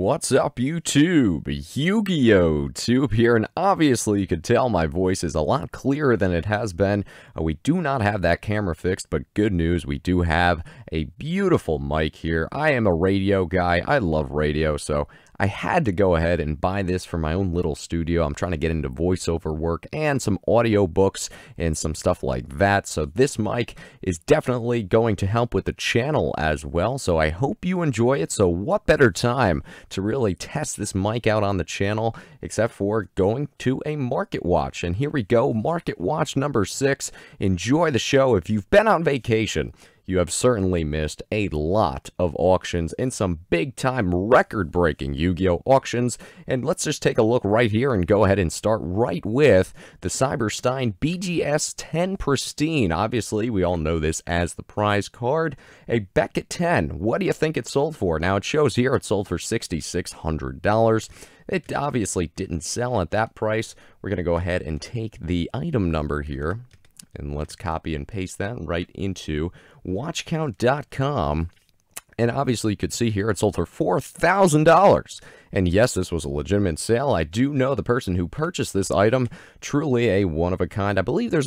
What's up, YouTube? YuGiOh Tube here, and obviously you could tell my voice is a lot clearer than it has been. We do not have that camera fixed, but good news, we do have a beautiful mic here. I am a radio guy. I love radio, so I had to go ahead and buy this for my own little studio. I'm trying to get into voiceover work and some audio books and some stuff like that. So this mic is definitely going to help with the channel as well. So I hope you enjoy it. So what better time to really test this mic out on the channel except for going to a market watch. And here we go, market watch number 6. Enjoy the show. If you've been on vacation, you have certainly missed a lot of auctions and some big-time record-breaking Yu-Gi-Oh! Auctions. And let's just take a look right here and go ahead and start right with the Stein BGS 10 Pristine. Obviously, we all know this as the prize card. A Beckett 10. What do you think it sold for? Now, it shows here it sold for $6,600. It obviously didn't sell at that price. We're going to go ahead and take the item number here, and let's copy and paste that right into watchcount.com. And obviously you could see here it sold for $4,000. And yes, this was a legitimate sale. I do know the person who purchased this item, truly a one-of-a-kind. I believe there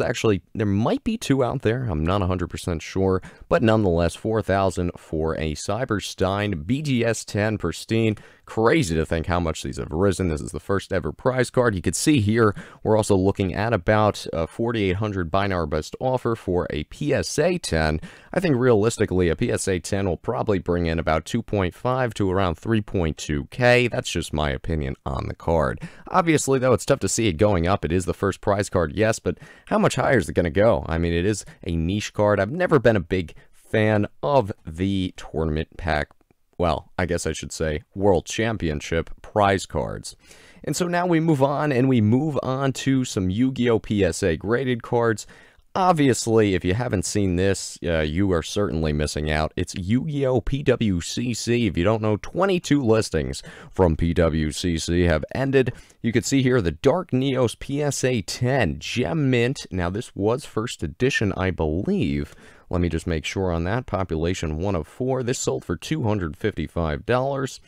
might be two out there. I'm not 100% sure. But nonetheless, $4,000 for a Stein BGS 10 Pristine. Crazy to think how much these have risen. This is the first ever prize card. You can see here we're also looking at about 4,800 binary best offer for a PSA 10. I think realistically a PSA 10 will probably bring in about 2.5 to around 3.2K. That's just my opinion on the card. Obviously, though, it's tough to see it going up. It is the first prize card, yes, but how much higher is it going to go? I mean, it is a niche card. I've never been a big fan of the tournament pack. Well, I guess I should say World Championship prize cards. And so now we move on, and we move on to some Yu-Gi-Oh! PSA graded cards. Obviously, if you haven't seen this, you are certainly missing out. It's Yu-Gi-Oh! PWCC. If you don't know, 22 listings from PWCC have ended. You can see here the Dark Neos PSA 10 Gem Mint. Now, this was first edition, I believe. Let me just make sure on that. Population 1 of 4. This sold for $255.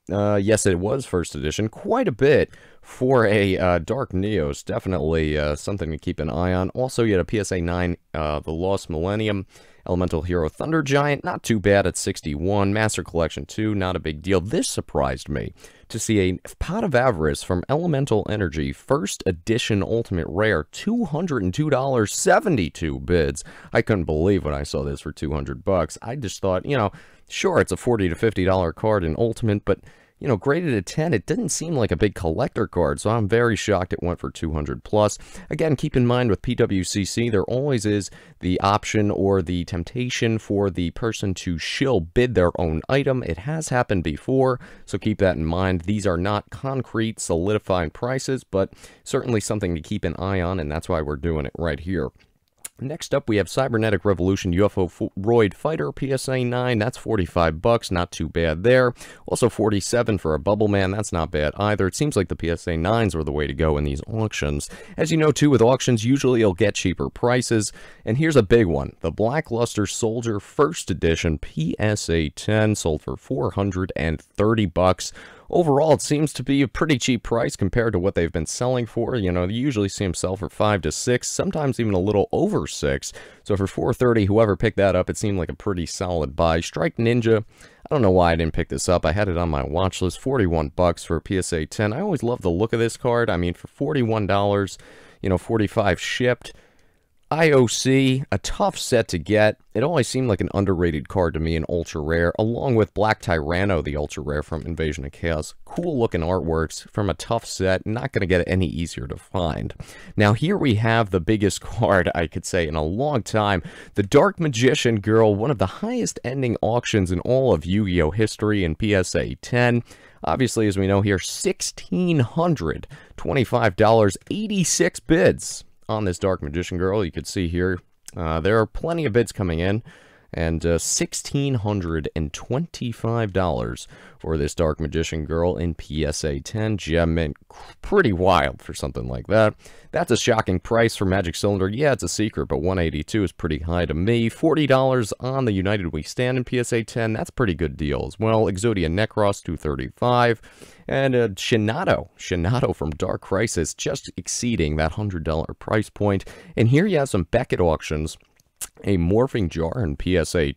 Yes, it was first edition. Quite a bit for a Dark Neos. Definitely something to keep an eye on. Also, you had a PSA 9, The Lost Millennium, Elemental Hero Thunder Giant. Not too bad at 61. Master Collection 2, not a big deal. This surprised me to see a Pot of Avarice from Elemental Energy, first edition Ultimate Rare, $202, 72 bids. I couldn't believe when I saw this for 200 bucks. I just thought, you know, sure, it's a $40 to $50 card in Ultimate, but, you know, graded at 10, it didn't seem like a big collector card, so I'm very shocked it went for 200 plus. Again, keep in mind with PWCC, there always is the option or the temptation for the person to shill bid their own item. It has happened before, so keep that in mind. These are not concrete, solidified prices, but certainly something to keep an eye on, and that's why we're doing it right here. Next up, we have Cybernetic Revolution UFO Roid Fighter PSA 9. That's 45 bucks, not too bad there. Also 47 for a Bubble Man. That's not bad either. It seems like the PSA 9s were the way to go in these auctions. As you know, too, with auctions, usually you'll get cheaper prices. And here's a big one. The Blackluster Soldier First Edition PSA 10 sold for 430 bucks. Overall, it seems to be a pretty cheap price compared to what they've been selling for. You know, you usually see them sell for 5 to 6, sometimes even a little over 6. So for 430, whoever picked that up, it seemed like a pretty solid buy. Strike Ninja, I don't know why I didn't pick this up. I had it on my watch list, 41 bucks for a PSA 10. I always love the look of this card. I mean, for $41, you know, 45 shipped. IOC, a tough set to get. It always seemed like an underrated card to me in Ultra Rare, along with Black Tyranno, the Ultra Rare from Invasion of Chaos. Cool looking artworks from a tough set, not going to get it any easier to find. Now here we have the biggest card, I could say, in a long time. The Dark Magician Girl, one of the highest ending auctions in all of Yu-Gi-Oh! History in PSA 10. Obviously, as we know here, $1,625, 86 bids on this Dark Magician Girl. You could see here there are plenty of bids coming in, And $1,625 for this Dark Magician Girl in PSA 10 gem mint. Pretty wild for something like that. That's a shocking price for Magic Cylinder. Yeah, it's a secret, but $182 is pretty high to me. $40 on the United We Stand in PSA 10. That's a pretty good deal as well. Exodia Necros, $235. And Shinato from Dark Crisis, just exceeding that $100 price point. And here you have some Beckett auctions. A morphing jar in PSA,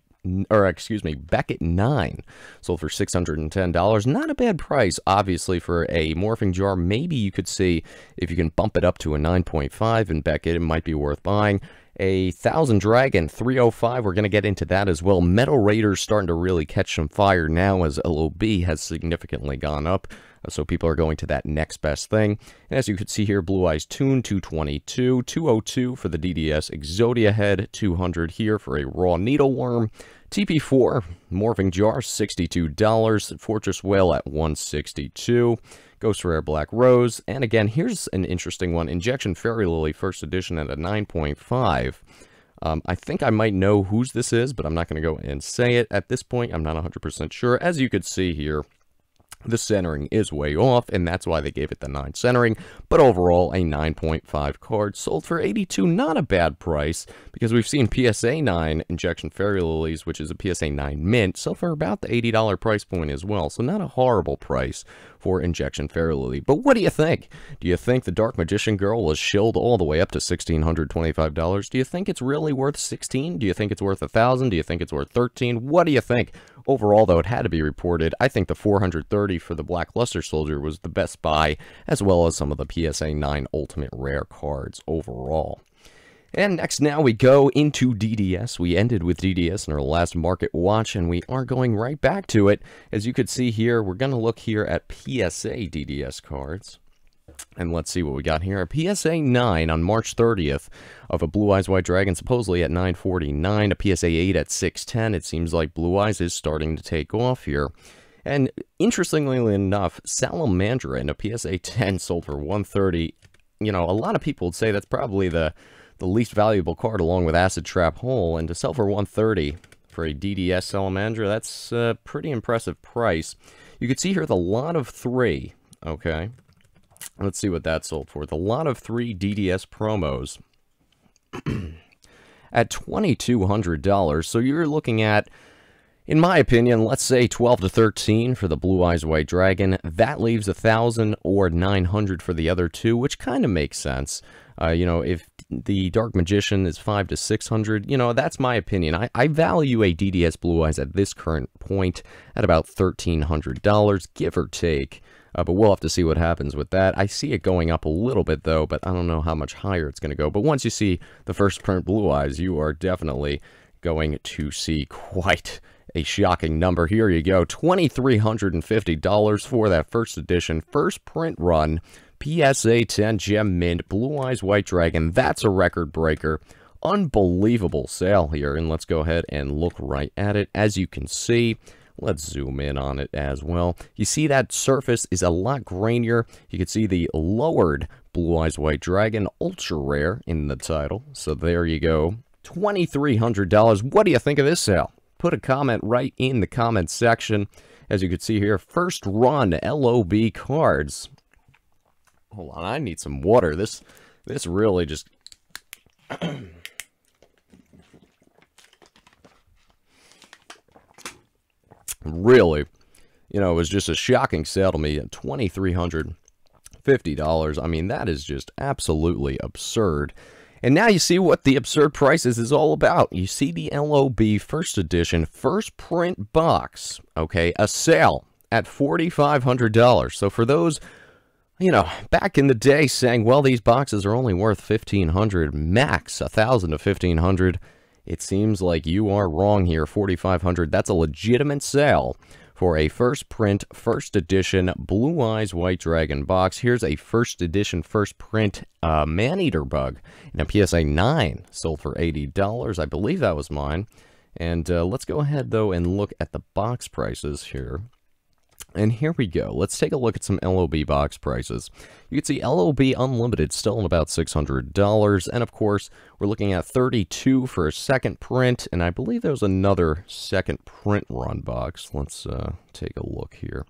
or excuse me, Beckett 9, sold for $610. Not a bad price, obviously, for a morphing jar. Maybe you could see if you can bump it up to a 9.5 in Beckett, it might be worth buying. A Thousand Dragon 305, we're going to get into that as well. Metal Raiders starting to really catch some fire now as LOB has significantly gone up. So people are going to that next best thing. And as you can see here, Blue Eyes Toon, 222, 202 for the DDS Exodia head, 200 here for a raw needleworm. TP4, morphing jar, $62. Fortress Whale at $162. Ghost Rare Black Rose. And again, here's an interesting one. Injection Fairy Lily, first edition at a 9.5. I think I might know whose this is, but I'm not going to go and say it at this point. I'm not 100% sure. As you could see here, the centering is way off, and that's why they gave it the 9 centering. But overall, a 9.5 card sold for $82. Not a bad price, because we've seen PSA 9 Injection Fairy Lilies, which is a PSA 9 mint, sell for about the $80 price point as well. So not a horrible price for Injection Fairy Lily. But what do you think? Do you think the Dark Magician Girl was shilled all the way up to $1,625? Do you think it's really worth $16? Do you think it's worth $1,000? Do you think it's worth $13? What do you think? Overall, though, it had to be reported. I think the $430 for the Black Luster Soldier was the best buy, as well as some of the PSA 9 Ultimate Rare cards overall. And next now we go into DDS. We ended with DDS in our last market watch, and we are going right back to it. As you could see here, we're going to look here at PSA DDS cards. And let's see what we got here. A PSA 9 on March 30th of a Blue Eyes White Dragon, supposedly at $949. A PSA 8 at $610. It seems like Blue Eyes is starting to take off here. And interestingly enough, Salamandra in a PSA 10 sold for $130. You know, a lot of people would say that's probably the least valuable card along with Acid Trap Hole. And to sell for $130 for a DDS Salamandra, that's a pretty impressive price. You can see here the lot of 3, okay? Let's see what that sold for. The lot of 3 DDS promos at $2,200. So you're looking at, in my opinion, let's say 12 to 13 for the Blue Eyes White Dragon. That leaves 1,000 or 900 for the other 2, which kind of makes sense. You know, if the Dark Magician is 5 to 600, you know, that's my opinion. I value a DDS Blue Eyes at this current point at about $1,300, give or take. But we'll have to see what happens with that. I see it going up a little bit, though, but I don't know how much higher it's going to go. But once you see the first print Blue Eyes, you are definitely going to see quite a shocking number. Here you go, $2,350 for that first edition, first print run, PSA 10 Gem Mint, Blue Eyes White Dragon. That's a record breaker. Unbelievable sale here. And let's go ahead and look right at it. As you can see, let's zoom in on it as well. You see that surface is a lot grainier. You can see the lowered Blue Eyes White Dragon, ultra rare in the title. So there you go. $2,300. What do you think of this sale? Put a comment right in the comment section. As you can see here, first run LOB cards. Hold on, I need some water. This really just... really, you know, it was just a shocking sale to me at $2,350. I mean, that is just absolutely absurd. And now you see what the absurd prices is all about. You see the LOB first edition, first print box, okay, a sale at $4,500. So for those, you know, back in the day saying, well, these boxes are only worth $1,500, max $1,000 to $1,500, it seems like you are wrong here. $4,500, that's a legitimate sale for a first print, first edition Blue Eyes White Dragon box. Here's a first edition, first print Maneater Bug in a PSA 9, sold for $80. I believe that was mine. And let's go ahead, though, and look at the box prices here. And here we go. Let's take a look at some LOB box prices. You can see LOB Unlimited still at about $600. And of course, we're looking at $32 for a second print. And I believe there was another second print run box. Let's take a look here.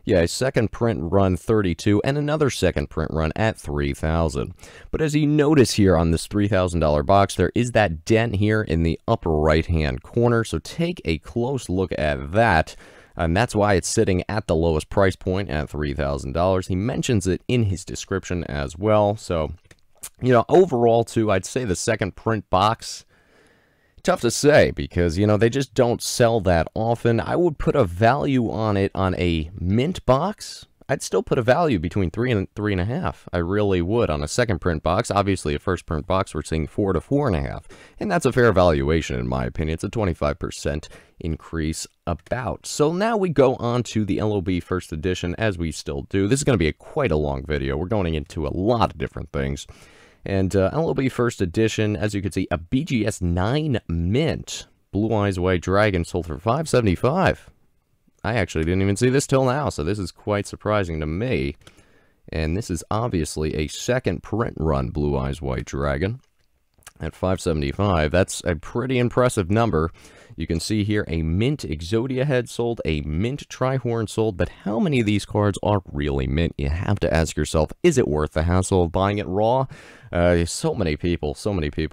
Yeah, a second print run $32 and another second print run at $3,000. But as you notice here on this $3,000 box, there is that dent here in the upper right-hand corner. So take a close look at that. And that's why it's sitting at the lowest price point at $3,000. He mentions it in his description as well. So, you know, overall, too, I'd say the second print box, tough to say because, you know, they just don't sell that often. I would put a value on it on a mint box. I'd still put a value between 3 and 3.5. I really would on a second print box. Obviously, a first print box, we're seeing 4 to 4.5. And that's a fair valuation, in my opinion. It's a 25% increase about. So now we go on to the LOB first edition, as we still do. This is going to be quite a long video. We're going into a lot of different things. And LOB first edition, as you can see, a BGS 9 mint. Blue Eyes White Dragon sold for $575. I actually didn't even see this till now, so this is quite surprising to me. And this is obviously a second print run Blue Eyes White Dragon at $575. That's a pretty impressive number. You can see here a mint Exodia head sold, a mint Trihorn sold, but how many of these cards are really mint? You have to ask yourself, is it worth the hassle of buying it raw? So many people,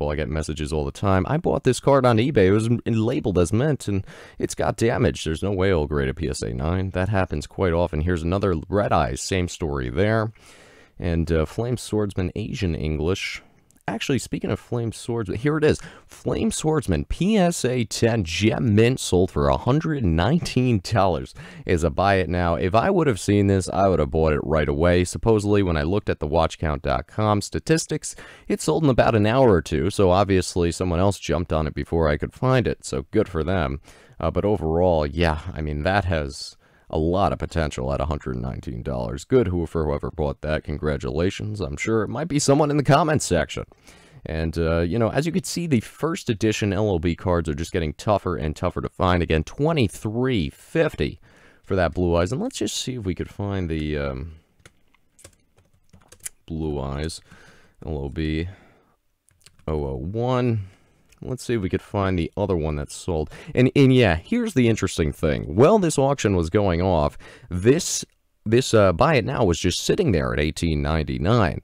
I get messages all the time. I bought this card on eBay, it was labeled as mint, and it's got damage. There's no way it'll grade a PSA 9. That happens quite often. Here's another Red Eyes, same story there. And Flame Swordsman Asian English. Actually, speaking of Flame Swordsman, here it is. Flame Swordsman PSA 10 Gem Mint sold for $119 is a buy it now. If I would have seen this, I would have bought it right away. Supposedly, when I looked at the watchcount.com statistics, it sold in about an hour or two, so obviously someone else jumped on it before I could find it, so good for them. But overall, yeah, I mean, that has a lot of potential at $119. Good for whoever bought that. Congratulations. I'm sure it might be someone in the comments section. And, you know, as you can see, the first edition LOB cards are just getting tougher and tougher to find. Again, $23.50 for that Blue Eyes. And let's just see if we could find the Blue Eyes LOB 001. Let's see if we could find the other one that's sold. And yeah, here's the interesting thing. While this auction was going off, this buy it now was just sitting there at $18.99.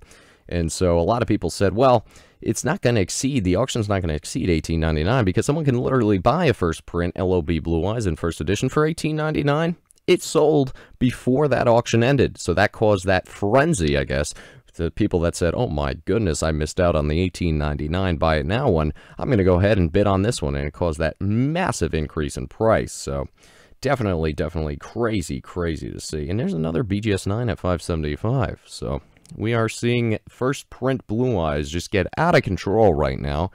And so a lot of people said, well, it's not going to exceed, the auction's not going to exceed $18.99 because someone can literally buy a first print LOB Blue Eyes in first edition for $18.99. It sold before that auction ended. So that caused that frenzy, I guess. The people that said, oh my goodness, I missed out on the $18.99 buy it now one, I'm going to go ahead and bid on this one, and it caused that massive increase in price. So definitely crazy to see. And there's another BGS 9 at $575. So we are seeing first print Blue Eyes just get out of control right now.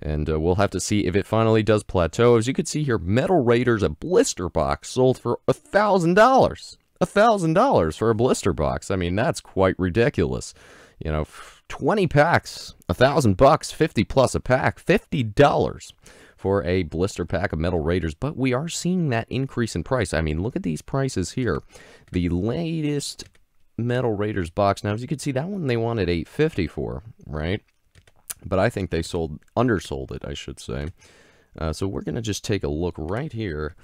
And we'll have to see if it finally does plateau. As you can see here, Metal Raiders, a blister box, sold for $1,000. $1,000 for a blister box. I mean, that's quite ridiculous. You know, 20 packs, $1,000, 50 plus a pack, $50 for a blister pack of Metal Raiders. But we are seeing that increase in price. I mean, look at these prices here. The latest Metal Raiders box. Now, as you can see, that one they wanted $850 for, right? But I think they undersold it, I should say. So we're going to just take a look right here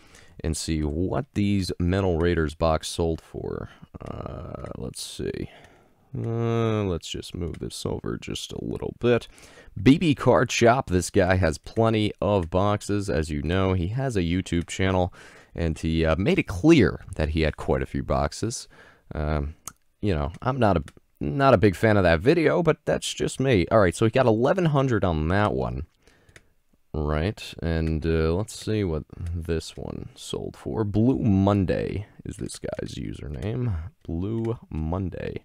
and see what these Metal Raiders box sold for. Let's see. Let's just move this over just a little bit. BB Card Shop. This guy has plenty of boxes. As you know, he has a YouTube channel, and he made it clear that he had quite a few boxes. You know, I'm not a big fan of that video, but that's just me. All right, so he got 1,100 on that one. Right, and let's see what this one sold for. Blue Monday is this guy's username. Blue Monday.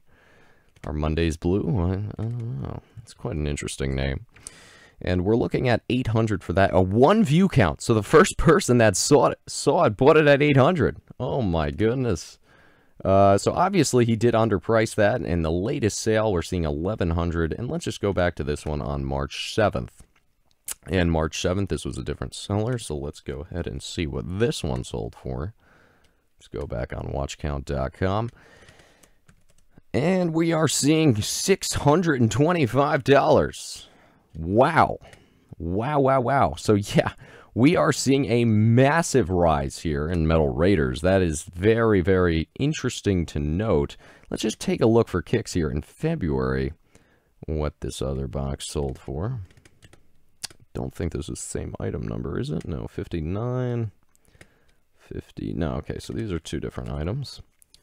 Are Mondays blue? I don't know. It's quite an interesting name. And we're looking at 800 for that. A one view count. So the first person that saw it bought it at 800. Oh my goodness. So obviously he did underprice that. And the latest sale, we're seeing 1,100. And let's just go back to this one on March 7th. And March 7th, this was a different seller, so let's go ahead and see what this one sold for. Let's go back on watchcount.com. And we are seeing $625. Wow. Wow, wow, wow. So, yeah, we are seeing a massive rise here in Metal Raiders. That is very, very interesting to note. Let's just take a look for kicks here in February, what this other box sold for. Don't think this is the same item number, is it? No, 59, 50. No, okay, so these are two different items.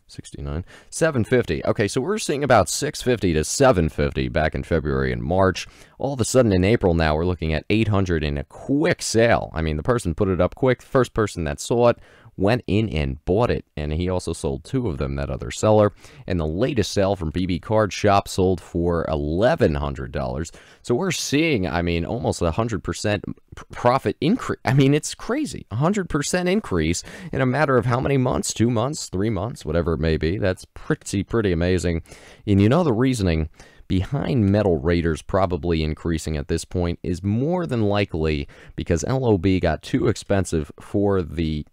69, 750. Okay, so we're seeing about 650 to 750 back in February and March. All of a sudden in April now, we're looking at 800 in a quick sale. I mean, the person put it up quick. The first person that saw it went in and bought it, and he also sold two of them, that other seller. And the latest sale from BB Card Shop sold for $1,100. So we're seeing, I mean, almost 100% profit increase. I mean, it's crazy. 100% increase in a matter of how many months? 2 months, 3 months, whatever it may be. That's pretty amazing. And you know the reasoning behind Metal Raiders probably increasing at this point is more than likely because LOB got too expensive for the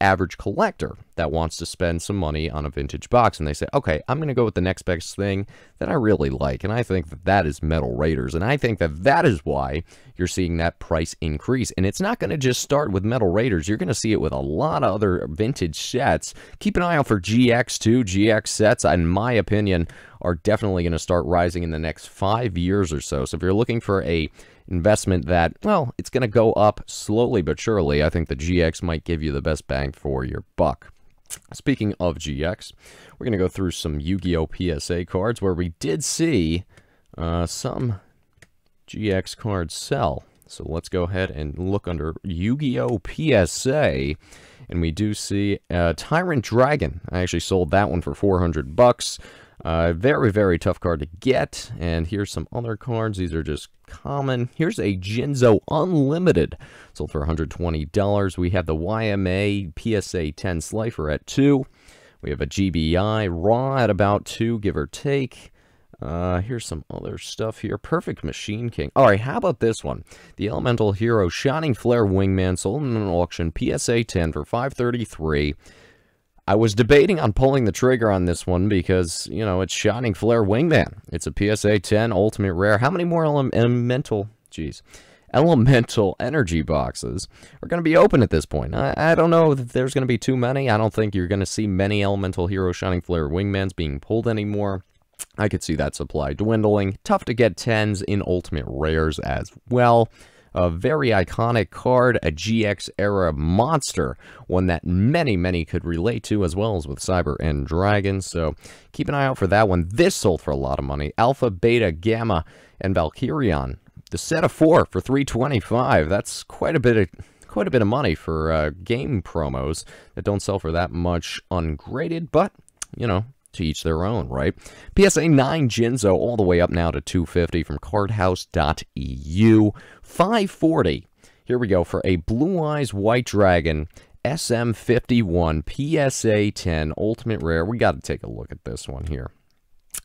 average collector that wants to spend some money on a vintage box. And they say, okay, I'm going to go with the next best thing that I really like. And I think that that is Metal Raiders. And I think that that is why you're seeing that price increase. And it's not going to just start with Metal Raiders. You're going to see it with a lot of other vintage sets. Keep an eye out for GX too. GX sets, in my opinion, are definitely going to start rising in the next 5 years or so. So if you're looking for a investment that, well, it's going to go up slowly but surely, I think the GX might give you the best bang for your buck. Speaking of GX, we're going to go through some YuGiOh PSA cards where we did see some GX cards sell. So let's go ahead and look under YuGiOh PSA, and we do see Tyrant Dragon. I actually sold that one for $400. Very tough card to get. And here's some other cards. These are just common. Here's a Jinzo Unlimited, sold for $120. We have the YMA PSA 10 Slifer at 2. We have a GBI Raw at about 2, give or take. Here's some other stuff here. Perfect Machine King. All right, how about this one? The Elemental Hero Shining Flare Wingman, sold in an auction, PSA 10 for $533. I was debating on pulling the trigger on this one because, it's Shining Flare Wingman. It's a PSA 10 Ultimate Rare. How many more elemental energy boxes are going to be open at this point? I don't know if there's going to be too many. I don't think you're going to see many Elemental Hero Shining Flare Wingmans being pulled anymore. I could see that supply dwindling. Tough to get 10s in Ultimate Rares as well. A very iconic card, a GX era monster, one that many could relate to, as well as with Cyber and Dragon. So keep an eye out for that one. This sold for a lot of money. Alpha, Beta, Gamma, and Valkyrion. The set of 4 for $325. That's quite a bit of money for game promos that don't sell for that much ungraded, but to each their own, right? PSA 9 Jinzo all the way up now to $250 from cardhouse.eu. $540. Here we go for a Blue Eyes White Dragon SM51 PSA 10 Ultimate Rare. We got to take a look at this one here.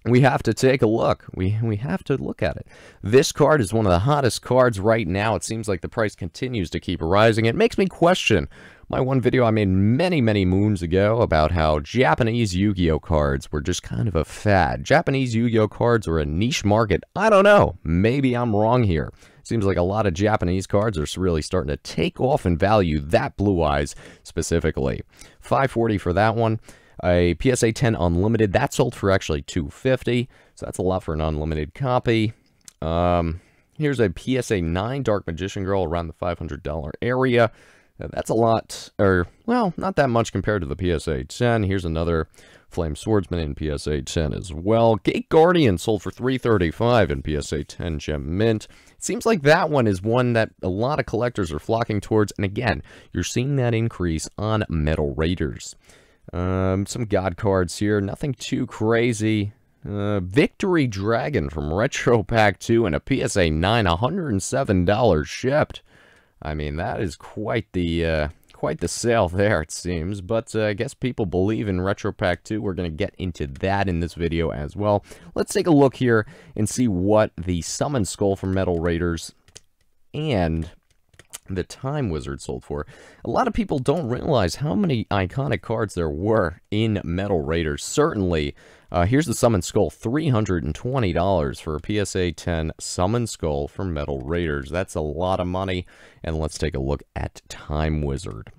We have to take a look. We have to look at it. This card is one of the hottest cards right now. It seems like the price continues to keep rising. It makes me question my one video I made many moons ago about how Japanese Yu-Gi-Oh cards were just kind of a fad. Japanese Yu-Gi-Oh cards are a niche market. I don't know. Maybe I'm wrong here. Seems like a lot of Japanese cards are really starting to take off in value, that Blue Eyes specifically. $540 for that one. A PSA 10 Unlimited, that sold for actually $250, so that's a lot for an unlimited copy. Here's a PSA 9 Dark Magician Girl around the $500 area. That's a lot, or, well, not that much compared to the PSA 10. Here's another Flame Swordsman in PSA 10 as well. Gate Guardian sold for $335 in PSA 10 Gem Mint. It seems like that one is one that a lot of collectors are flocking towards, and again, you're seeing that increase on Metal Raiders. Some God cards here, nothing too crazy. Victory Dragon from Retro Pack 2 and a PSA 9, $107 shipped. I mean, that is quite the sale there, it seems. But I guess people believe in Retro Pack 2. We're going to get into that in this video as well. Let's take a look here and see what the Summon Skull from Metal Raiders and the Time Wizard sold for. A lot of people don't realize how many iconic cards there were in Metal Raiders. Certainly, here's the Summon Skull, $320 for a PSA 10 Summon Skull for Metal Raiders. That's a lot of money, and let's take a look at Time Wizard.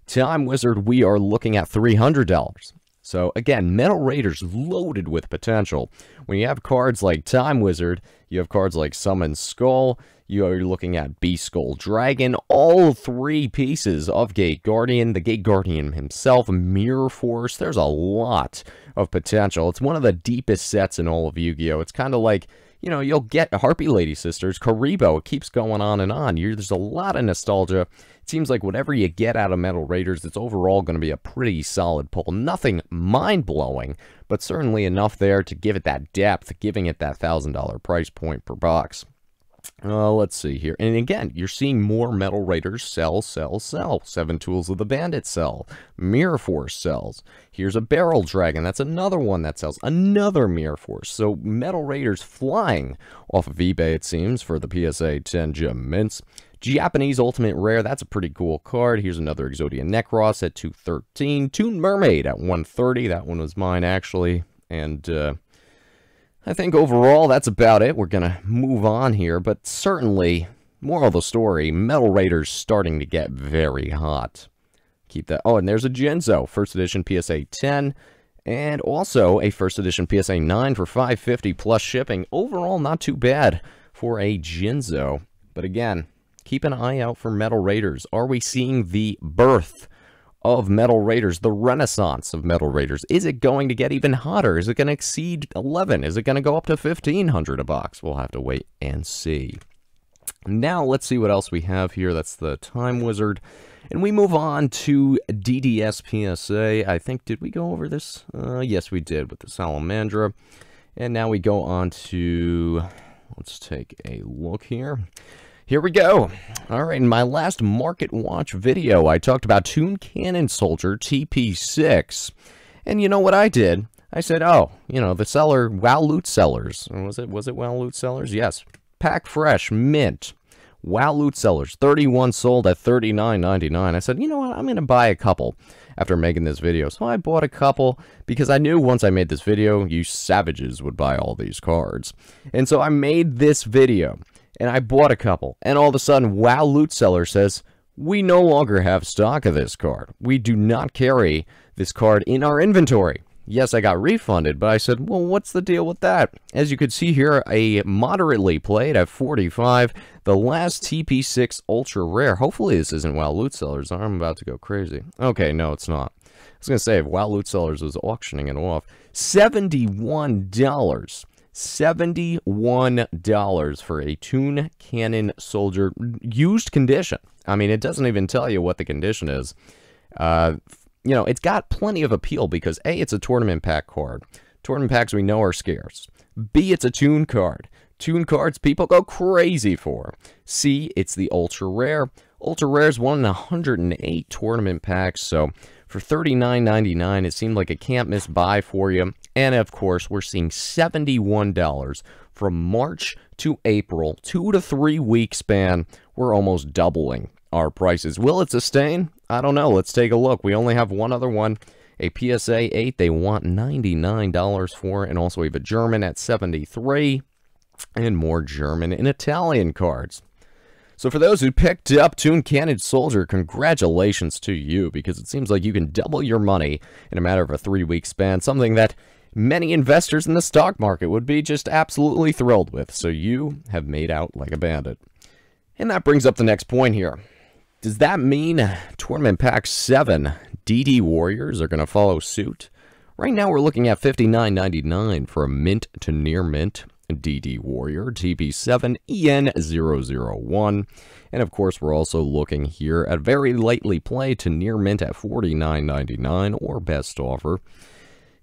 Time Wizard, we are looking at $300. So again, Metal Raiders loaded with potential. When you have cards like Time Wizard, you have cards like Summon Skull, you are looking at Beast Skull Dragon, all three pieces of Gate Guardian, the Gate Guardian himself, Mirror Force. There's a lot of potential. It's one of the deepest sets in all of Yu-Gi-Oh! It's kind of like, you know, you'll get Harpy Lady Sisters, Karibo. It keeps going on and on. There's a lot of nostalgia. It seems like whatever you get out of Metal Raiders, it's overall going to be a pretty solid pull. Nothing mind-blowing, but certainly enough there to give it that depth, giving it that $1,000 price point per box. Let's see here. And again, you're seeing more Metal Raiders sell. Seven Tools of the Bandit sell. Mirror Force sells. Here's a Barrel Dragon. That's another one that sells. Another Mirror Force. So Metal Raiders flying off of eBay, it seems, for the PSA 10 Gem Mints. Japanese Ultimate Rare, that's a pretty cool card. Here's another Exodia Necros at $213. Toon Mermaid at $130. That one was mine, actually. And, I think overall, that's about it. We're going to move on here, but certainly, moral of the story, Metal Raiders starting to get very hot. Keep that. Oh, and there's a Jinzo, first edition PSA 10, and also a first edition PSA 9 for $550 plus shipping. Overall, not too bad for a Jinzo. But again, keep an eye out for Metal Raiders. Are we seeing the birth of Metal Raiders, the renaissance of Metal Raiders? Is it going to get even hotter? Is it going to exceed 11? Is it going to go up to $1,500 a box? We'll have to wait and see. Now, let's see what else we have here. That's the Time Wizard. And we move on to DDS PSA. I think, did we go over this? Yes, we did with the Salamandra. And now we go on to, let's take a look here. Here we go. All right, in my last Market Watch video, I talked about Toon Cannon Soldier TP6. And you know what I did? I said, oh, you know, the seller, WoW Loot Sellers. Was it WoW Loot Sellers? Yes. Pack Fresh, Mint. WoW Loot Sellers, 31 sold at $39.99. I said, you know what, I'm going to buy a couple after making this video. So I bought a couple because I knew once I made this video, you savages would buy all these cards. And so I made this video. And I bought a couple, and all of a sudden, WoW Loot Seller says, we no longer have stock of this card. We do not carry this card in our inventory. Yes, I got refunded, but I said, well, what's the deal with that? As you can see here, a moderately played at 45, the last TP6 Ultra Rare. Hopefully this isn't WoW Loot Sellers. I'm about to go crazy. Okay, no, it's not. I was going to say, if WoW Loot Sellers was auctioning it off, $71. $71 for a Toon Cannon Soldier used condition. I mean, it doesn't even tell you what the condition is. You know, it's got plenty of appeal because A, it's a tournament pack card. Tournament packs we know are scarce. B, it's a Toon card. Toon cards people go crazy for. C, it's the Ultra Rare. Ultra Rare is one in 108 tournament packs, so for $39.99, it seemed like a can't-miss buy for you. And, of course, we're seeing $71 from March to April, 2 to 3 week span. We're almost doubling our prices. Will it sustain? I don't know. Let's take a look. We only have one other one, a PSA 8 they want $99 for, and also we have a German at $73, and more German and Italian cards. So for those who picked up Toon Cannon Soldier, congratulations to you, because it seems like you can double your money in a matter of a 3-week span, something that many investors in the stock market would be just absolutely thrilled with. So you have made out like a bandit. And that brings up the next point here. Does that mean Tournament Pack 7 DD Warriors are going to follow suit? Right now we're looking at $59.99 for a mint to near mint DD Warrior TP7 EN001. And of course, we're also looking here at very lightly played to near mint at $49.99 or best offer.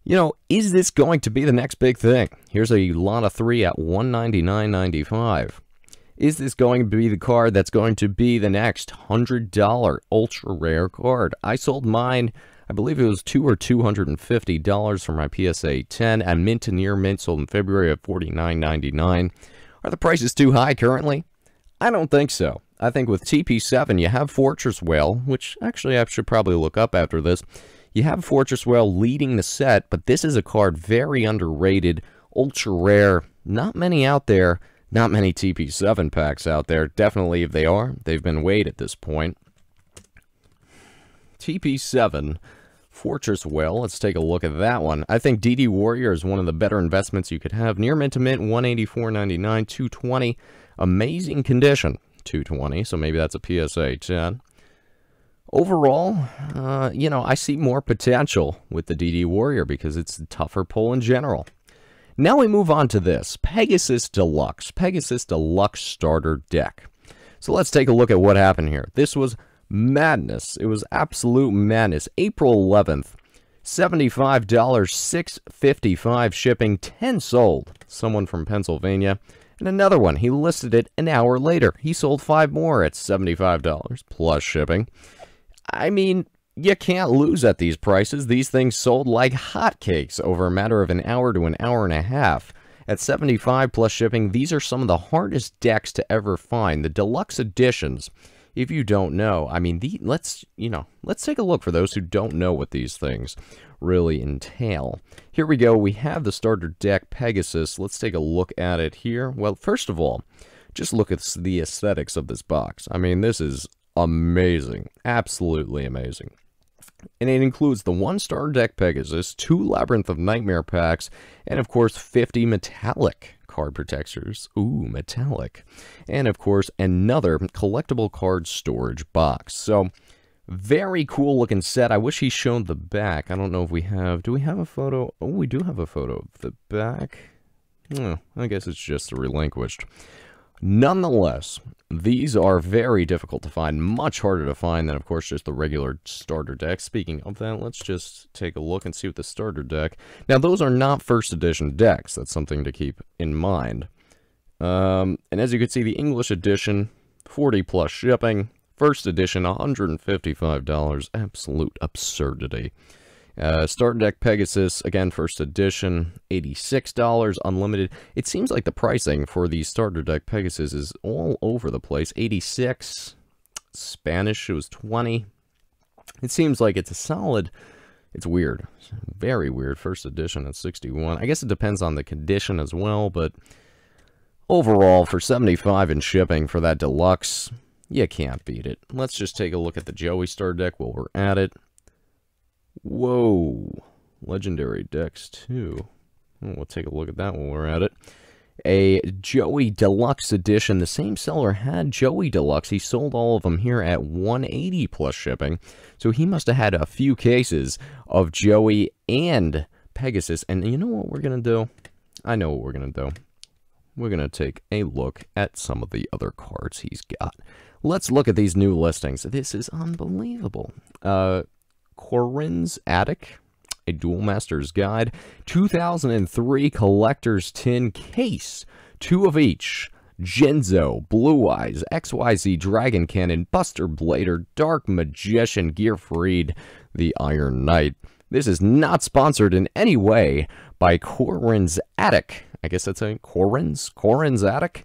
You know, is this going to be the next big thing? Here's a lot of 3 at $199.95. Is this going to be the card that's going to be the next $100 ultra rare card? I sold mine, I believe it was $250 for my PSA 10 and mint to near mint, sold in February of $49.99. Are the prices too high currently? I don't think so. I think with TP7, you have Fortress Whale, which actually I should probably look up after this. You have Fortress Whale leading the set, but this is a card very underrated, ultra rare, not many out there, not many TP7 packs out there. Definitely if they are, they've been weighed at this point. TP7, Fortress Whale, let's take a look at that one. I think DD Warrior is one of the better investments you could have. Near mint to mint, 184.99, 220, amazing condition, 220, so maybe that's a PSA 10. Overall, you know, I see more potential with the DD Warrior because it's a tougher pull in general. Now we move on to this, Pegasus Deluxe Starter Deck. So let's take a look at what happened here. This was madness. It was absolute madness. April 11th, $75, $6.55 shipping, 10 sold. Someone from Pennsylvania. And another one, he listed it an hour later. He sold 5 more at $75 plus shipping. I mean, you can't lose at these prices. These things sold like hotcakes over a matter of an hour to an hour and a half. At $75 plus shipping, these are some of the hardest decks to ever find. The Deluxe Editions, if you don't know, I mean, let's take a look for those who don't know what these things really entail. Here we go. We have the starter deck Pegasus. Let's take a look at it here. Well, first of all, just look at the aesthetics of this box. I mean, this is amazing. Absolutely amazing. And it includes the 1 starter deck Pegasus, 2 Labyrinth of Nightmare packs, and of course 50 metallic card protectors. Ooh, metallic. And of course another collectible card storage box. So, very cool looking set. I wish he showed the back. I don't know if we have... Do we have a photo? Oh, we do have a photo of the back. Oh, I guess it's just the relinquished. Nonetheless, these are very difficult to find, much harder to find than, of course, just the regular starter deck. Speaking of that, let's just take a look and see what the starter deck... Now, those are not first edition decks. That's something to keep in mind. And as you can see, the English edition, 40 plus shipping. First edition, $155. Absolute absurdity. Starter deck Pegasus, again, first edition, $86, unlimited. It seems like the pricing for the starter deck Pegasus is all over the place. $86, Spanish, it was $20. It seems like it's a solid, it's weird, very weird. First edition at $61. I guess it depends on the condition as well, but overall, for $75 in shipping for that deluxe, you can't beat it. Let's just take a look at the Joey starter deck while we're at it. Whoa, legendary decks too. We'll take a look at that when we're at it. A Joey Deluxe Edition. The same seller had Joey Deluxe. He sold all of them here at $180 plus shipping. So he must have had a few cases of Joey and Pegasus. And you know what we're going to do? I know what we're going to do. We're going to take a look at some of the other cards he's got. Let's look at these new listings. This is unbelievable. Corin's Attic, a Duel Master's Guide, 2003 Collector's Tin Case, 2 of each, Genzo, Blue Eyes, XYZ Dragon Cannon, Buster Blader, Dark Magician, Gearfried, the Iron Knight. This is not sponsored in any way by Corin's Attic. I guess that's a Corin's Attic?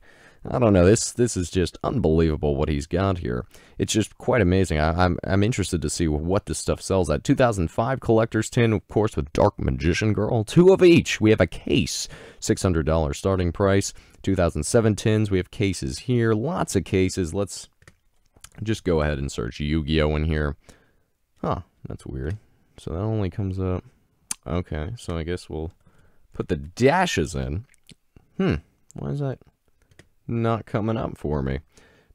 I don't know, this is just unbelievable what he's got here. It's just quite amazing. I'm interested to see what this stuff sells at. 2005 Collector's Tin, of course, with Dark Magician Girl. 2 of each. We have a case. $600 starting price. 2007 tins. We have cases here. Lots of cases. Let's just go ahead and search Yu-Gi-Oh! In here. Huh, that's weird. So that only comes up... Okay, so I guess we'll put the dashes in. Why is that not coming up for me?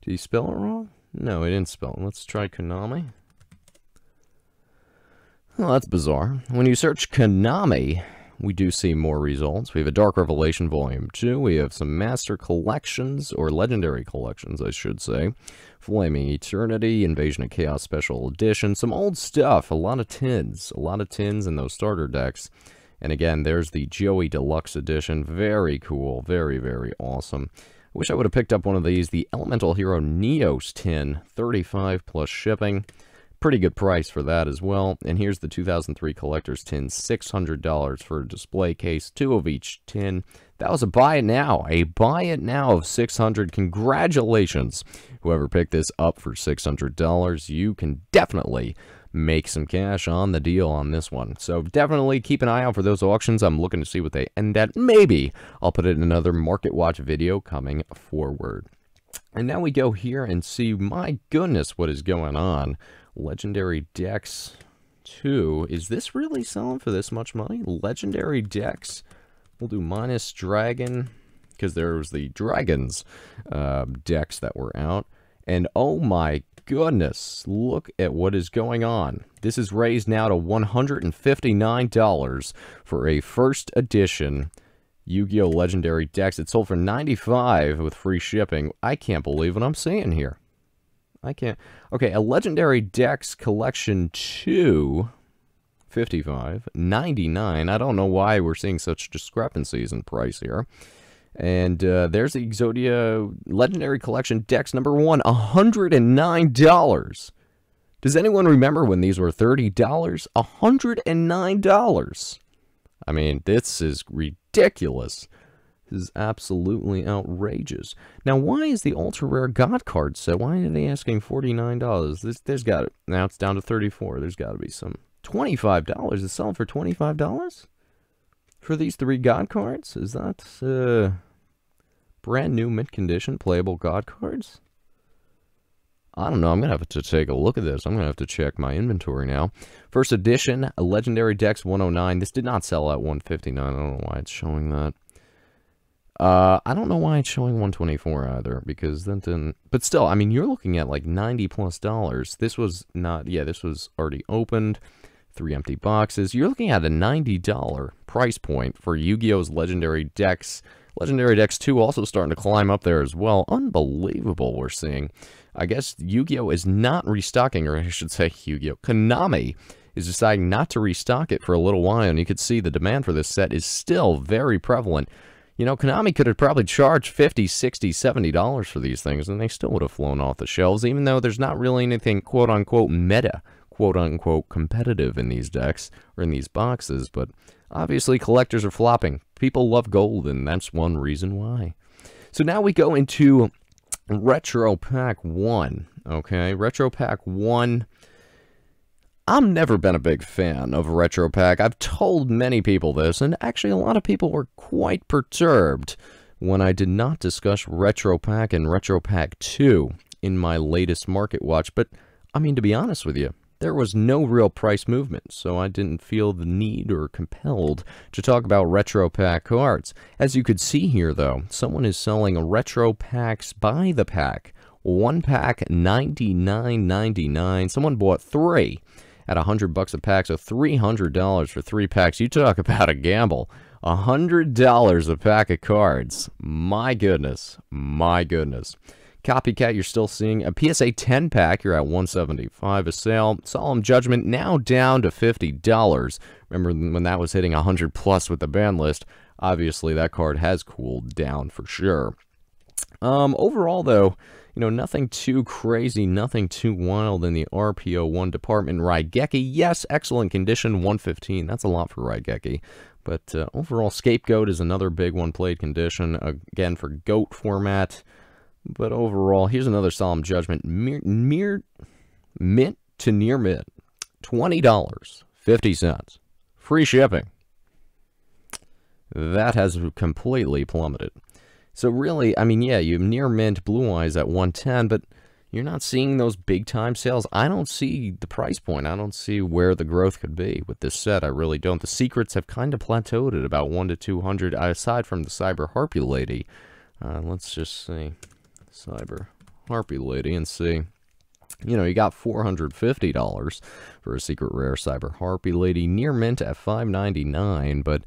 Did he spell it wrong? No, he didn't spell it. Let's try Konami. Well, that's bizarre. When you search Konami, we do see more results. We have a Dark Revelation Volume 2. We have some Master Collections, or Legendary Collections, I should say. Flaming Eternity, Invasion of Chaos Special Edition. Some old stuff. A lot of tins. A lot of tins in those starter decks. And again, there's the Joey Deluxe Edition. Very cool. Very, very awesome. I wish I would have picked up one of these. The Elemental Hero Neos tin, 35 plus shipping. Pretty good price for that as well. And here's the 2003 Collector's Tin, $600 for a display case. 2 of each tin. That was a buy it now. A buy it now of $600. Congratulations. Whoever picked this up for $600, you can definitely make some cash on the deal on this one. So definitely keep an eye out for those auctions. I'm looking to see what they end at. Maybe I'll put it in another Market Watch video coming forward. And now we go here and see, my goodness, what is going on. Legendary Decks 2. Is this really selling for this much money? Legendary Decks. We'll do minus Dragon, because there was the Dragons decks that were out. And oh my goodness, look at what is going on. This is raised now to $159 for a first edition Yu-Gi-Oh! Legendary Decks. It sold for $95 with free shipping. I can't believe what I'm seeing here. I can't. Okay, a Legendary Decks Collection 2, $55, $99. I don't know why we're seeing such discrepancies in price here. And there's the Exodia Legendary Collection Decks number 1, $109. Does anyone remember when these were $30? $109. I mean, this is ridiculous. This is absolutely outrageous. Now, why is the ultra rare God card set? Why are they asking $49? There's got it. Now it's down to $34. There's got to be some. $25. It's selling for $25 for these 3 God cards. Is that brand new mint condition playable God cards? I don't know. I'm going to have to take a look at this. I'm going to have to check my inventory now. First edition, a Legendary Decks 109. This did not sell at 159. I don't know why it's showing that. I don't know why it's showing 124 either, because that didn't... But still, I mean, you're looking at like $90+. This was not... Yeah, this was already opened. 3 empty boxes. You're looking at a $90 price point for Yu-Gi-Oh's Legendary Decks. Legendary Decks 2 also starting to climb up there as well. Unbelievable, we're seeing. I guess Yu-Gi-Oh! Is not restocking, or I should say Yu-Gi-Oh! Konami is deciding not to restock it for a little while, and you can see the demand for this set is still very prevalent. You know, Konami could have probably charged $50, $60, $70 for these things, and they still would have flown off the shelves, even though there's not really anything quote-unquote meta, quote-unquote competitive in these decks, or in these boxes, but obviously collectors are flopping. People love gold, and that's one reason why. So now we go into Retro Pack 1, okay? Retro Pack 1. I've never been a big fan of Retro Pack. I've told many people this, and actually a lot of people were quite perturbed when I did not discuss Retro Pack and Retro Pack 2 in my latest Market Watch. But, I mean, to be honest with you, there was no real price movement, so I didn't feel the need or compelled to talk about Retro Pack cards. As you could see here, though, someone is selling Retro Packs by the pack. 1 pack, $99.99. Someone bought 3 at $100 a pack, so $300 for 3 packs. You talk about a gamble. $100 a pack of cards. My goodness. My goodness. Copycat, you're still seeing a PSA 10 pack. You're at $175 a sale. Solemn Judgment now down to $50. Remember when that was hitting 100 plus with the ban list? Obviously, that card has cooled down for sure. Overall, though, you know, nothing too crazy, nothing too wild in the RPO1 department. Raigeki, yes, excellent condition, 115. That's a lot for Raigeki. But overall, Scapegoat is another big one, played condition, again, for GOAT format. But overall, here's another Solemn Judgment, mint to near mint, $20.50, free shipping. That has completely plummeted. So really, I mean, yeah, you have near mint Blue Eyes at 110, but you're not seeing those big time sales. I don't see the price point. I don't see where the growth could be with this set. I really don't. The secrets have kind of plateaued at about 1 to 200, aside from the Cyber Harpy Lady. Let's just see. Cyber Harpy Lady and see. You know, you got $450 for a secret rare Cyber Harpy Lady, near mint at $599, but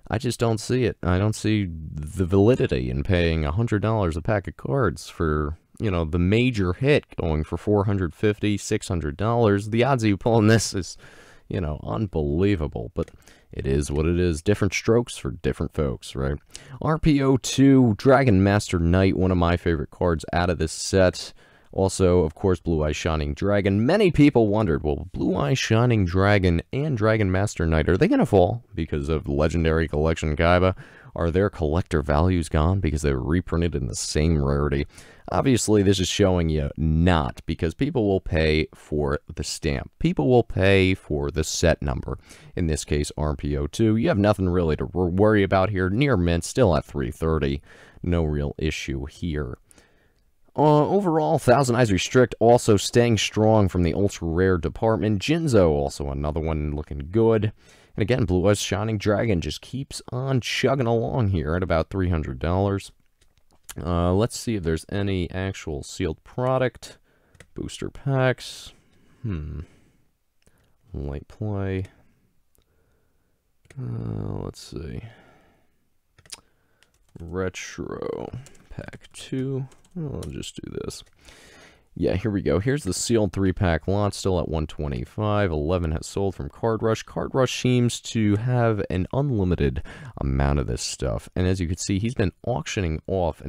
I just don't see it. I don't see the validity in paying $100 a pack of cards for, you know, the major hit going for $450, $600. The odds of you pulling this is, you know, unbelievable, but it is what it is. Different strokes for different folks, right? RPO2, Dragon Master Knight, one of my favorite cards out of this set. Also, of course, Blue Eye Shining Dragon. Many people wondered, well, Blue Eye Shining Dragon and Dragon Master Knight, are they going to fall because of Legendary Collection Kaiba? Are their collector values gone because they were reprinted in the same rarity? Obviously, this is showing you not, because people will pay for the stamp. People will pay for the set number. In this case, RPO2. You have nothing really to worry about here. Near mint, still at 330. No real issue here. Overall, Thousand Eyes Restrict also staying strong from the ultra rare department. Jinzo, also another one looking good. And again, Blue Eyes Shining Dragon just keeps on chugging along here at about $300. Let's see if there's any actual sealed product. Booster packs. Light play. Let's see. Retro pack 2. I'll just do this. Yeah, here we go. Here's the sealed 3-pack lot, still at $125. 11 has sold from Card Rush. Card Rush seems to have an unlimited amount of this stuff. And as you can see, he's been auctioning off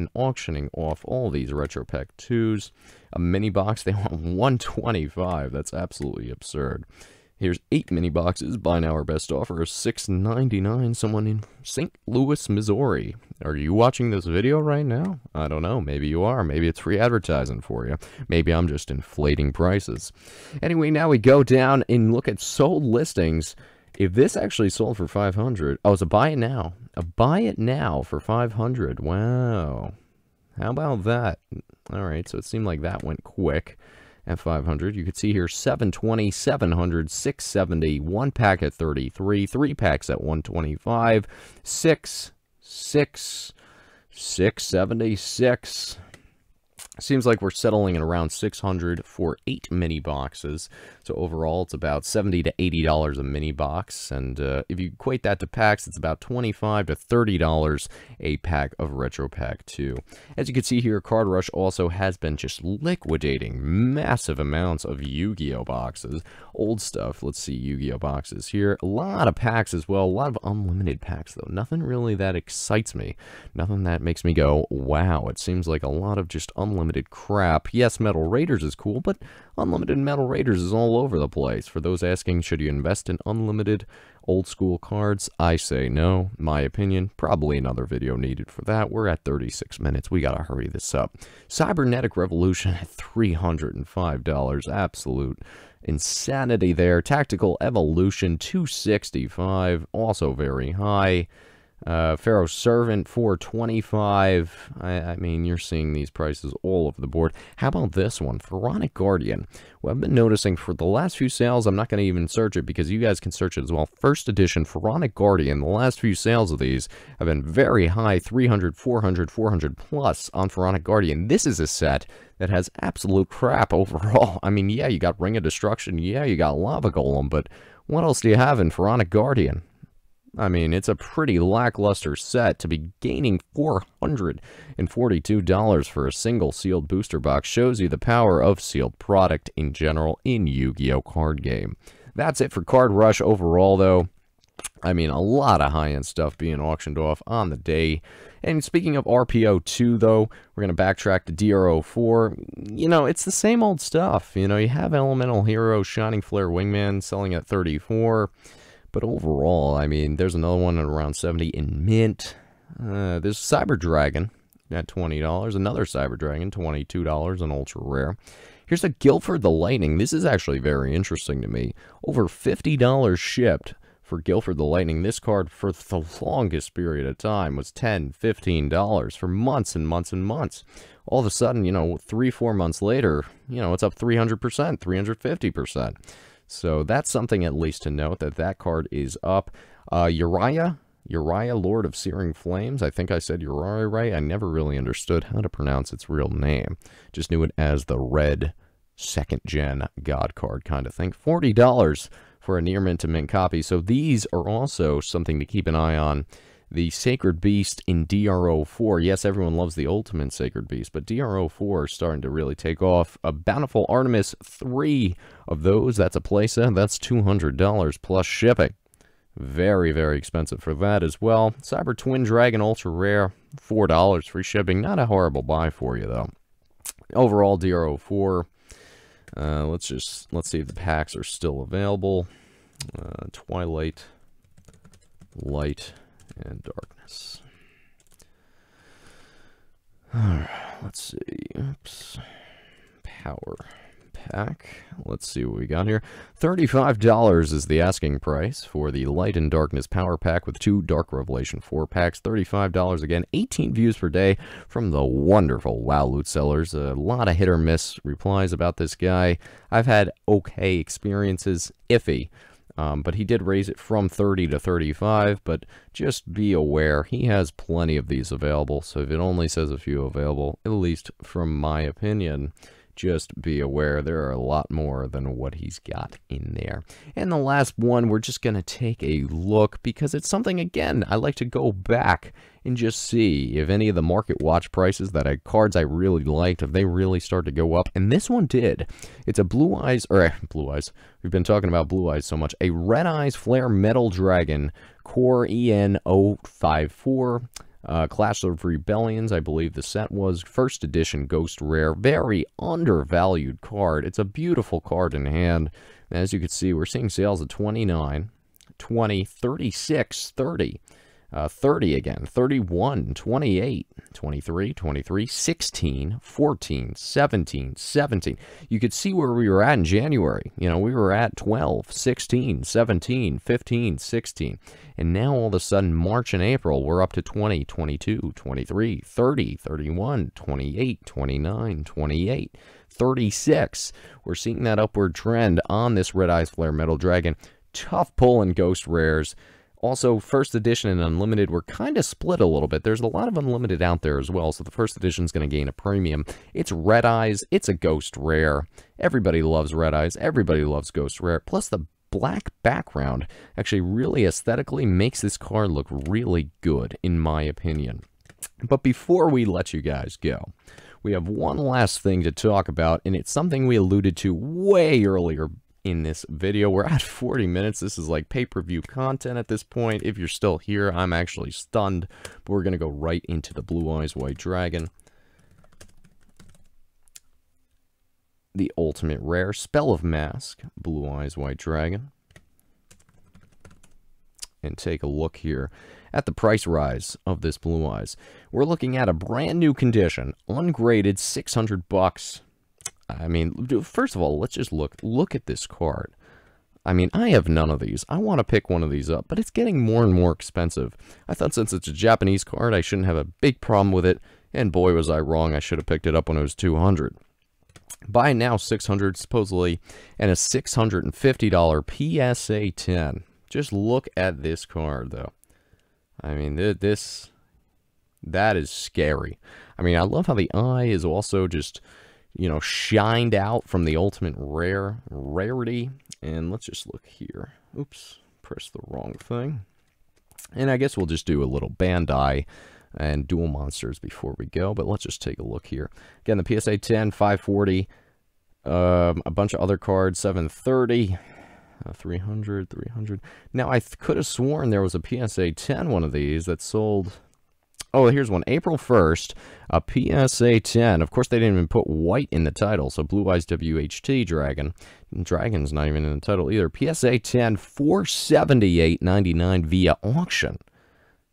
all these Retro Pack 2s. A mini box, they want $125. That's absolutely absurd. Here's 8 mini boxes. Buy now or best offer is $6.99. Someone in St. Louis, Missouri. Are you watching this video right now? I don't know. Maybe you are. Maybe it's free advertising for you. Maybe I'm just inflating prices. Anyway, now we go down and look at sold listings. If this actually sold for $500, oh, it's a buy it now. A buy it now for $500. Wow. How about that? All right, so it seemed like that went quick. At $500, you can see here 720, 700, 670, 1 pack at 33, 3 packs at $125, 676. Seems like we're settling at around $600 for 8 mini boxes. So overall, it's about $70 to $80 a mini box. And if you equate that to packs, it's about $25 to $30 a pack of Retro Pack 2. As you can see here, Card Rush also has been just liquidating massive amounts of Yu-Gi-Oh boxes. Old stuff. Let's see Yu-Gi-Oh boxes here. A lot of packs as well. A lot of unlimited packs, though. Nothing really that excites me. Nothing that makes me go, wow. It seems like a lot of just unlimited crap. Yes, Metal Raiders is cool, but unlimited Metal Raiders is all over the place. For those asking, should you invest in unlimited old school cards? I say no. My opinion, probably another video needed for that. We're at 36 minutes. We gotta hurry this up. Cybernetic Revolution at $305. Absolute insanity there. Tactical Evolution, $265. Also very high. Pharaoh Servant, $425. I mean, you're seeing these prices all over the board. How about this one? Pharaonic Guardian. Well, I've been noticing for the last few sales, I'm not going to even search it because you guys can search it as well. First edition Pharaonic Guardian, the last few sales of these have been very high, 300, 400, 400 plus on Pharaonic Guardian. This is a set that has absolute crap overall. I mean, yeah, you got Ring of Destruction, yeah, you got Lava Golem, but what else do you have in Pharaonic Guardian? I mean, it's a pretty lackluster set. To be gaining $442 for a single sealed booster box shows you the power of sealed product in general in Yu-Gi-Oh! Card game. That's it for Card Rush overall, though. I mean, a lot of high-end stuff being auctioned off on the day. And speaking of RPO2, though, we're going to backtrack to DRO4. You know, it's the same old stuff. You know, you have Elemental Hero, Shining Flare Wingman selling at $34. But overall, I mean, there's another one at around $70 in mint. There's Cyber Dragon at $20. Another Cyber Dragon, $22, an ultra rare. Here's a Guilford the Lightning. This is actually very interesting to me. Over $50 shipped for Guilford the Lightning. This card, for the longest period of time, was $10, $15 for months and months and months. All of a sudden, you know, 3-4 months later, you know, it's up 300%, 350%. So that's something at least to note, that card is up. Uriah, Lord of Searing Flames. I think I said Uriah right. I never really understood how to pronounce its real name. Just knew it as the red 2nd gen God card kind of thing. $40 for a near mint to mint copy. So these are also something to keep an eye on. The Sacred Beast in DRO4. Yes, everyone loves the Ultimate Sacred Beast, but DRO4 is starting to really take off. A Bountiful Artemis, 3 of those. That's a playset. That's $200 plus shipping. Very, very expensive for that as well. Cyber Twin Dragon Ultra Rare, $4 free shipping. Not a horrible buy for you, though. Overall, DR04. Let's see if the packs are still available. Twilight, Light, and Darkness. Alright, let's see. Oops. Power pack. Let's see what we got here. $35 is the asking price for the Light and Darkness Power Pack with 2 Dark Revelation 4 packs. $35 again. 18 views per day from the wonderful WoW Loot Sellers. A lot of hit or miss replies about this guy. I've had okay experiences, iffy. But he did raise it from 30 to 35, but just be aware, he has plenty of these available, so if it only says a few available, at least from my opinion, just be aware there are a lot more than what he's got in there. And the last one, we're just going to take a look, because it's something, again, I like to go back and just see if any of the market watch prices that cards I really liked, if they really start to go up. And this one did. It's a Blue Eyes, we've been talking about Blue Eyes so much. A Red Eyes Flare Metal Dragon Core EN054. Clash of Rebellions, I believe the set was. First edition Ghost Rare. Very undervalued card. It's a beautiful card in hand. As you can see, we're seeing sales at 29, 20, 36, 30. 30 again, 31, 28, 23, 23, 16, 14, 17, 17. You could see where we were at in January. You know, we were at 12, 16, 17, 15, 16. And now all of a sudden, March and April, we're up to 20, 22, 23, 30, 31, 28, 29, 28, 36. We're seeing that upward trend on this Red Eyes Flare Metal Dragon. Tough pull in Ghost Rares. Also, first edition and unlimited were kind of split a little bit. There's a lot of unlimited out there as well, so the first edition is going to gain a premium. It's Red Eyes. It's a Ghost Rare. Everybody loves Red Eyes. Everybody loves Ghost Rare. Plus, the black background actually really aesthetically makes this card look really good, in my opinion. But before we let you guys go, we have one last thing to talk about, and it's something we alluded to way earlier in this video. We're at 40 minutes. This is like pay-per-view content at this point. If you're still here, I'm actually stunned. But we're going to go right into the Blue Eyes White Dragon. The Ultimate Rare Spell of Mask, Blue Eyes White Dragon. And take a look here at the price rise of this Blue Eyes. We're looking at a brand new condition, ungraded, $600. I mean, first of all, let's just look at this card. I mean, I have none of these. I want to pick one of these up, but it's getting more and more expensive. I thought since it's a Japanese card, I shouldn't have a big problem with it, and boy was I wrong. I should have picked it up when it was $200. Buy now $600 supposedly, and a $650 PSA 10. Just look at this card, though. I mean, that is scary. I mean, I love how the eye is also just, you know, shined out from the ultimate rarity. And let's just look here. Oops, pressed the wrong thing. And I guess we'll just do a little Bandai and Dual Monsters before we go. But let's just take a look here. Again, the PSA 10, 540. A bunch of other cards, 730. 300, 300. Now, I could have sworn there was a PSA 10 one of these that sold. Oh, here's one. April 1st, a PSA 10. Of course, they didn't even put white in the title, so Blue Eyes WHT Dragon. Dragon's not even in the title either. PSA 10, $478.99 via auction.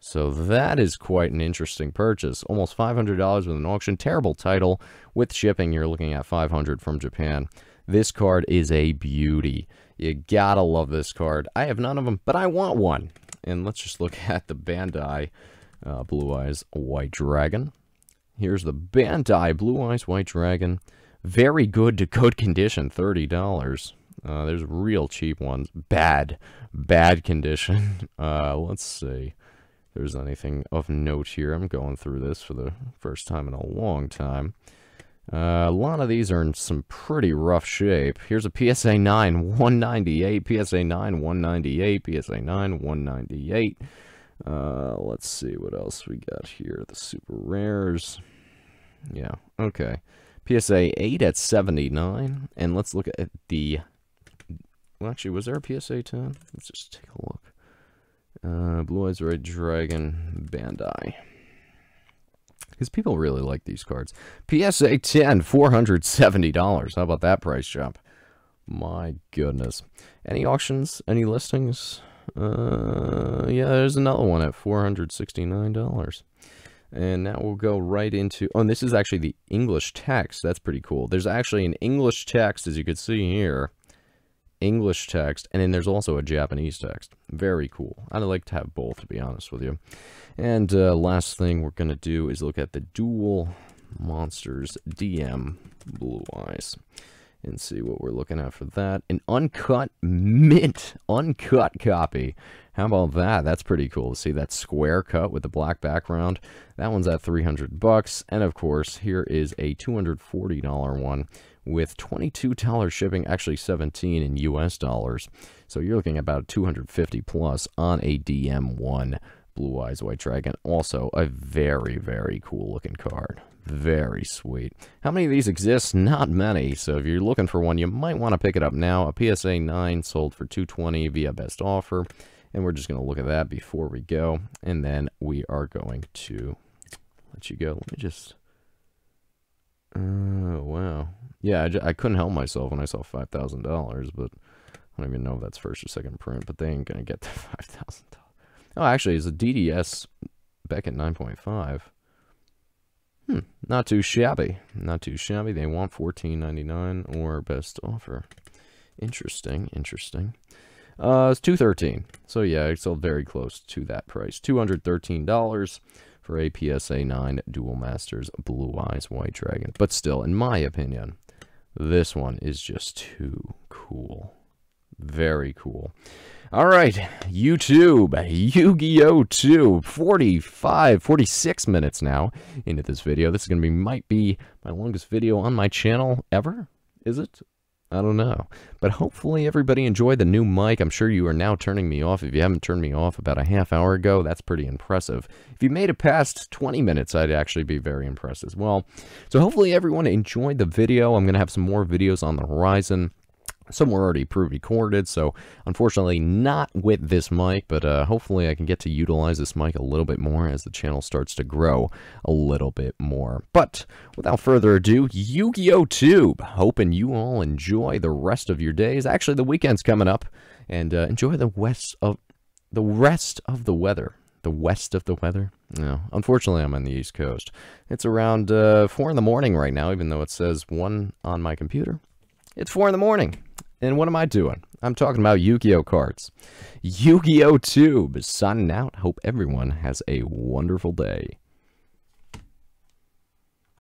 So that is quite an interesting purchase. Almost $500 with an auction. Terrible title. With shipping, you're looking at $500 from Japan. This card is a beauty. You gotta love this card. I have none of them, but I want one. And let's just look at the Bandai Blue Eyes White Dragon. Here's the Bandai Blue Eyes White Dragon. Very good to good condition, $30. There's real cheap ones. Bad condition. Let's see if there's anything of note here. I'm going through this for the first time in a long time. A lot of these are in some pretty rough shape. Here's a PSA 9, 198, PSA 9, 198, PSA 9, 198. Let's see what else we got here. The super rares. Yeah, okay. PSA 8 at 79. And let's look at the... Well, actually, was there a PSA 10? Let's just take a look. Blue Eyes Red Dragon Bandai. because people really like these cards. PSA 10, $470. How about that price jump? My goodness. Any auctions? Any listings? Yeah, there's another one at $469. And now we'll go right into... Oh, and this is actually the English text. That's pretty cool. There's actually an English text, as you can see here. English text, and then there's also a Japanese text. Very cool. I'd like to have both, to be honest with you. And last thing we're going to do is look at the Duel Monsters DM Blue Eyes and see what we're looking at for that. An uncut mint, uncut copy. How about that? That's pretty cool to see that square cut with the black background. That one's at $300. And of course, here is a $240 one with $22 shipping, actually $17 in US dollars. So you're looking at about $250 plus on a DM1 Blue Eyes White Dragon. Also a very, very cool looking card. Very sweet. How many of these exist? Not many. So if you're looking for one, you might want to pick it up now. A PSA 9 sold for $220 via best offer. And we're just going to look at that before we go. And then we are going to let you go. Let me just... Oh, wow. Yeah, I couldn't help myself when I saw $5,000, but I don't even know if that's first or second print, but they ain't going to get the $5,000. Oh, actually, it's a DDS back at 9.5. Not too shabby. Not too shabby. They want $14.99 or best offer. Interesting, interesting. It's $213. So yeah, it's still very close to that price. $213 for a PSA 9 Duel Masters Blue Eyes White Dragon. But still, in my opinion, this one is just too cool. Very cool. All right, YouTube, YuGiOh 2, 46 minutes now into this video. This is going to be, might be my longest video on my channel ever. Is it? I don't know. But hopefully everybody enjoyed the new mic. I'm sure you are now turning me off. If you haven't turned me off about a half hour ago, that's pretty impressive. If you made it past 20 minutes, I'd actually be very impressed as well. So hopefully everyone enjoyed the video. I'm going to have some more videos on the horizon. Some were already pre-recorded, so unfortunately not with this mic, but hopefully I can get to utilize this mic a little bit more as the channel starts to grow a little bit more. But without further ado, YuGiOh Tube, hoping you all enjoy the rest of your days. Actually, the weekend's coming up, and enjoy the rest of the weather. The west of the weather? No, unfortunately I'm on the East Coast. It's around 4 in the morning right now, even though it says 1 on my computer. It's 4 in the morning. And what am I doing? I'm talking about YuGiOh cards. YuGiOh Tube is signing out. Hope everyone has a wonderful day.